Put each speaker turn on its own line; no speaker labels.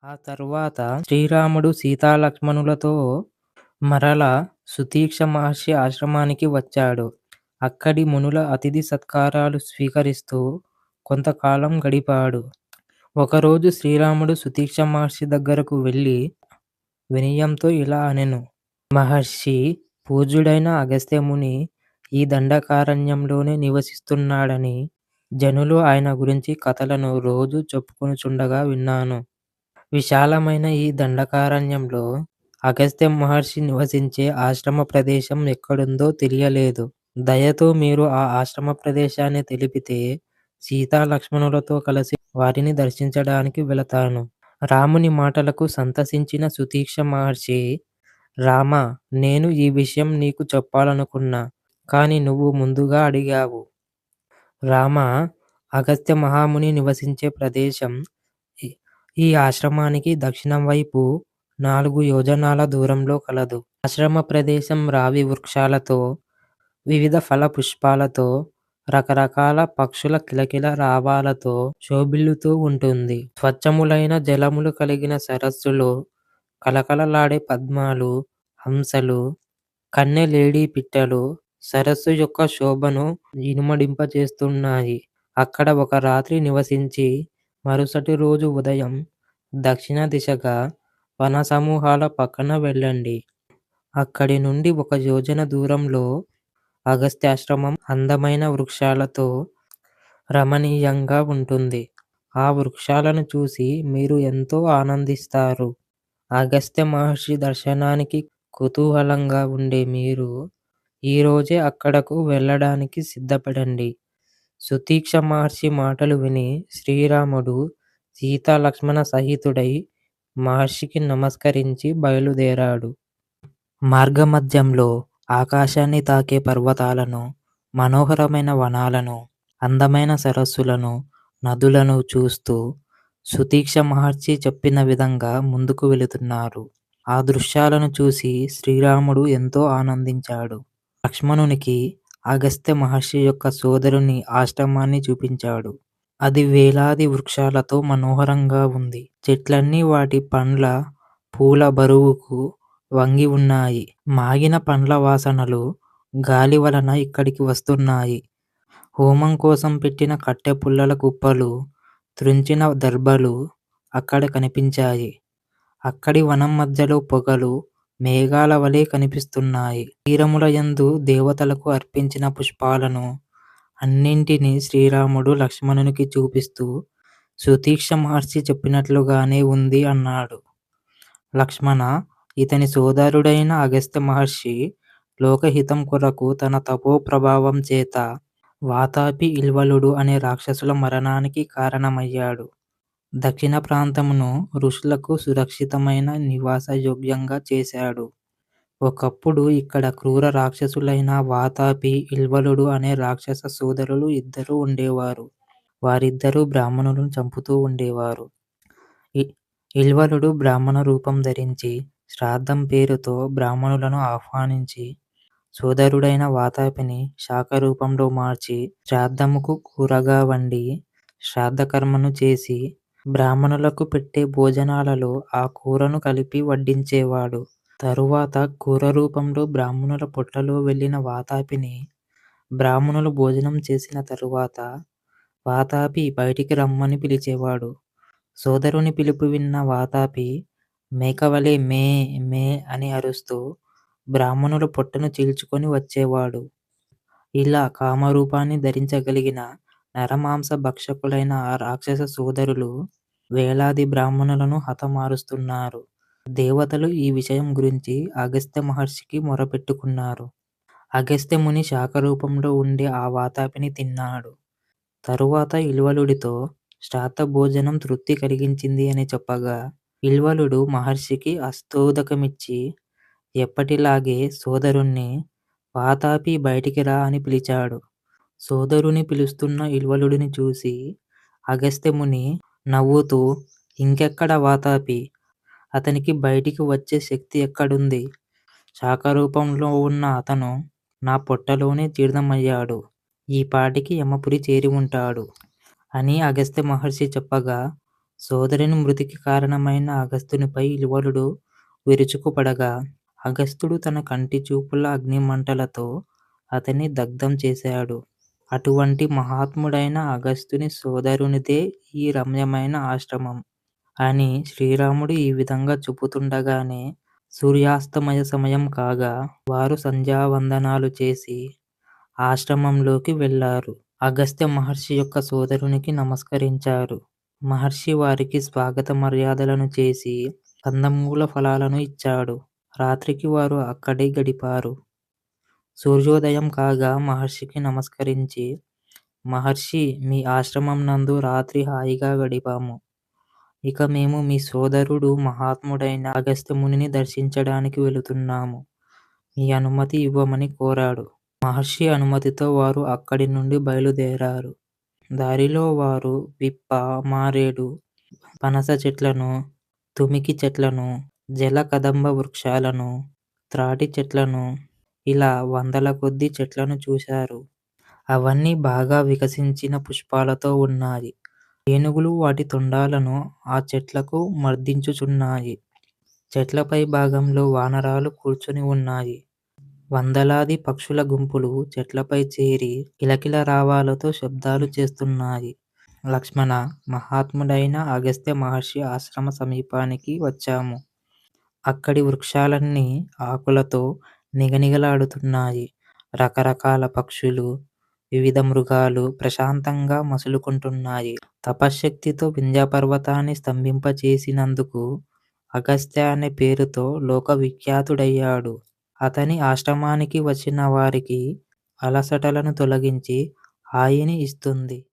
ఆ తరువాత శ్రీరాముడు సీతాలక్ష్మణులతో మరలా సుతీక్ష మహర్షి ఆశ్రమానికి వచ్చాడు. అక్కడి మునుల అతిథి సత్కారాలు స్వీకరిస్తూ కొంతకాలం గడిపాడు. ఒకరోజు శ్రీరాముడు సుతీక్ష మహర్షి దగ్గరకు వెళ్ళి వినయంతో ఇలా అనెను. మహర్షి, పూజ్యుడైన అగస్త్యముని ఈ దండకారణ్యంలోనే నివసిస్తున్నాడని జనులు ఆయన గురించి కథలను రోజూ చెప్పుకొనుచుండగా విన్నాను. విశాలమైన ఈ దండకారణ్యంలో అగస్త్య మహర్షి నివసించే ఆశ్రమ ప్రదేశం ఎక్కడుందో తెలియలేదు. దయతో మీరు ఆ ఆశ్రమ ప్రదేశాన్ని తెలిపితే సీతా లక్ష్మణులతో కలిసి వారిని దర్శించడానికి వెళతాను. రాముని మాటలకు సంతసించిన సుతీక్ష మహర్షి, రామా, నేను ఈ విషయం నీకు చెప్పాలనుకున్నా, కాని నువ్వు ముందుగా అడిగావు. రామా, అగస్త్య మహాముని నివసించే ప్రదేశం ఈ ఈ ఆశ్రమానికి దక్షిణం వైపు 4 యోజనాల దూరంలో కలదు. ఆశ్రమ ప్రదేశం రావి వృక్షాలతో, వివిధ ఫల పుష్పాలతో, రకరకాల పక్షుల కిలకిల రావాలతో శోభిల్లుతూ ఉంటుంది. స్వచ్ఛములైన జలములు కలిగిన సరస్సులో కలకలలాడే పద్మాలు, హంసలు, కన్నెలేడి పిట్టలు సరస్సు యొక్క శోభను ఇనుమడింపచేస్తున్నాయి. అక్కడ ఒక రాత్రి నివసించి మరుసటి రోజు ఉదయం దక్షిణ దిశగా వన సమూహాల పక్కన వెళ్ళండి. అక్కడి నుండి 1 యోజన దూరంలో అగస్త్యాశ్రమం అందమైన వృక్షాలతో రమణీయంగా ఉంటుంది. ఆ వృక్షాలను చూసి మీరు ఎంతో ఆనందిస్తారు. అగస్త్య మహర్షి దర్శనానికి కుతూహలంగా ఉండే మీరు ఈరోజే అక్కడకు వెళ్ళడానికి సిద్ధపడండి. సుతీక్ష మహర్షి మాటలు విని శ్రీరాముడు సీతా లక్ష్మణ సహితుడై మహర్షికి నమస్కరించి బయలుదేరాడు. మార్గమధ్యంలో ఆకాశాన్ని తాకే పర్వతాలను, మనోహరమైన వనాలను, అందమైన సరస్సులను, నదులను చూస్తూ సుతీక్ష మహర్షి చెప్పిన విధంగా ముందుకు వెళుతున్నారు. ఆ దృశ్యాలను చూసి శ్రీరాముడు ఎంతో ఆనందించాడు. లక్ష్మణునికి అగస్త్య మహర్షి యొక్క సోదరుని ఆశ్రమాన్ని చూపించాడు. అది వేలాది వృక్షాలతో మనోహరంగా ఉంది. చెట్లన్నీ వాటి పండ్ల, పూల బరువుకు వంగి ఉన్నాయి. మాగిన పండ్ల వాసనలు గాలి వలన ఇక్కడికి వస్తున్నాయి. హోమం కోసం పెట్టిన కట్టె పుల్లల కుప్పలు, త్రుంచిన దర్భలు అక్కడ కనిపించాయి. అక్కడి వనం మధ్యలో పొగలు మేఘాల వలె కనిపిస్తున్నాయి. తీరముల యందు దేవతలకు అర్పించిన పుష్పాలను అన్నింటినీ శ్రీరాముడు లక్ష్మణునికి చూపిస్తూ సుతీక్ష మహర్షి చెప్పినట్లుగానే ఉంది అన్నాడు. లక్ష్మణ, ఇతని సోదరుడైన అగస్త్య మహర్షి లోకహితం కొరకు తన తపో ప్రభావం చేత వాతాపి, ఇల్వలుడు అనే రాక్షసుల మరణానికి కారణమయ్యాడు. దక్షిణ ప్రాంతమును ఋషులకు సురక్షితమైన నివాసయోగ్యంగా చేశాడు. ఒకప్పుడు ఇక్కడ క్రూర రాక్షసులైన వాతాపి, ఇల్వలుడు అనే రాక్షస సోదరులు ఇద్దరు ఉండేవారు. వారిద్దరూ బ్రాహ్మణులను చంపుతూ ఉండేవారు. ఇల్వలుడు బ్రాహ్మణ రూపం ధరించి శ్రాద్ధం పేరుతో బ్రాహ్మణులను ఆహ్వానించి, సోదరుడైన వాతాపిని శాఖ రూపంలో మార్చి శ్రాద్ధముకు కూరగా వండి శ్రాద్ధకర్మను చేసి బ్రాహ్మణులకు పెట్టే భోజనాలలో ఆ కూరను కలిపి వడ్డించేవాడు. తరువాత కూర రూపంలో బ్రాహ్మణుల పొట్టలో వెళ్ళిన వాతాపిని బ్రాహ్మణులు భోజనం చేసిన తరువాత వాతాపి బయటికి రమ్మని పిలిచేవాడు. సోదరుని పిలుపు విన్న వాతాపి మేకవలే మే మే అని అరుస్తూ బ్రాహ్మణుల పొట్టను చీల్చుకొని వచ్చేవాడు. ఇలా కామరూపాన్ని ధరించగలిగిన నరమాంస భక్షకులైన ఆ రాక్షస సోదరులు వేలాది బ్రాహ్మణులను హతమారుస్తున్నారు. దేవతలు ఈ విషయం గురించి అగస్త్య మహర్షికి మొరపెట్టుకున్నారు. అగస్త్యముని శాఖరూపంలో ఉండే ఆ వాతాపిని తిన్నాడు. తరువాత ఇల్వలుడితో శ్రాద్ధ భోజనం తృప్తి కలిగించింది అని చెప్పగా ఇల్వలుడు మహర్షికి హస్తోదకమిచ్చి ఎప్పటిలాగే సోదరుణ్ణి వాతాపి బయటికి రా అని పిలిచాడు. సోదరుని పిలుస్తున్న ఇల్వలుడిని చూసి అగస్త్యముని నవ్వుతూ, ఇంకెక్కడ వాతాపి, అతనికి బయటికి వచ్చే శక్తి ఎక్కడుంది? శాఖరూపంలో ఉన్న అతను నా పొట్టలోనే జీర్ణమయ్యాడు. ఈ పాటికి యమపురి చేరి ఉంటాడు అని అగస్త్య మహర్షి చెప్పగా సోదరుని మృతికి కారణమైన అగస్త్యునిపై వరుడు విరుచుకుపడగా, అగస్త్యుడు తన కంటి చూపుల అగ్నిమంటలతో అతన్ని దగ్ధం చేశాడు. అటువంటి మహాత్ముడైన అగస్త్యుని సోదరునిదే ఈ రమ్యమైన ఆశ్రమం అని శ్రీరాముడు ఈ విధంగా చెబుతుండగానే సూర్యాస్తమయ సమయం కాగా వారు సంధ్యావందనాలు చేసి ఆశ్రమంలోకి వెళ్ళారు. అగస్త్య మహర్షి యొక్క సోదరునికి నమస్కరించారు. మహర్షి వారికి స్వాగత మర్యాదలను చేసి కందమూల ఫలాలను ఇచ్చాడు. రాత్రికి వారు అక్కడే గడిపారు. సూర్యోదయం కాగా మహర్షికి నమస్కరించి, మహర్షి, మీ ఆశ్రమం నందు రాత్రి హాయిగా గడిపాము. ఇక మేము మీ సోదరుడు మహాత్ముడైన అగస్త్యమునిని దర్శించడానికి వెళుతున్నాము. మీ అనుమతి ఇవ్వమని కోరాడు. మహర్షి అనుమతితో వారు అక్కడి నుండి బయలుదేరారు. దారిలో వారు విప్ప, మారేడు, పనస చెట్లను, తుమికి చెట్లను, జల కదంబ వృక్షాలను, త్రాటి చెట్లను, ఇలా వందల కొద్దీ చెట్లను చూశారు. అవన్నీ బాగా వికసించిన పుష్పాలతో ఉన్నాయి. ఏనుగులు వాటి తొండాలను ఆ చెట్లకు మర్దించుచున్నాయి. చెట్లపై భాగంలో వానరాలు కూర్చుని ఉన్నాయి. వందలాది పక్షుల గుంపులు చెట్లపై చేరి కిలకిల రావాలతో శబ్దాలు చేస్తున్నాయి. లక్ష్మణ, మహాత్ముడైన అగస్త్య మహర్షి ఆశ్రమ సమీపానికి వచ్చాము. అక్కడి వృక్షాలన్నీ ఆకులతో నిగనిగలాడుతున్నాయి. రకరకాల పక్షులు, వివిధ మృగాలు ప్రశాంతంగా మసులుకుంటున్నాయి. తపశ్శక్తితో వింధ్యపర్వతాన్ని స్తంభింపచేసినందుకు అగస్త్య అనే పేరుతో లోకవిఖ్యాతుడయ్యాడు. అతని ఆశ్రమానికి వచ్చిన వారికి అలసటలను తొలగించి హాయిని ఇస్తుంది.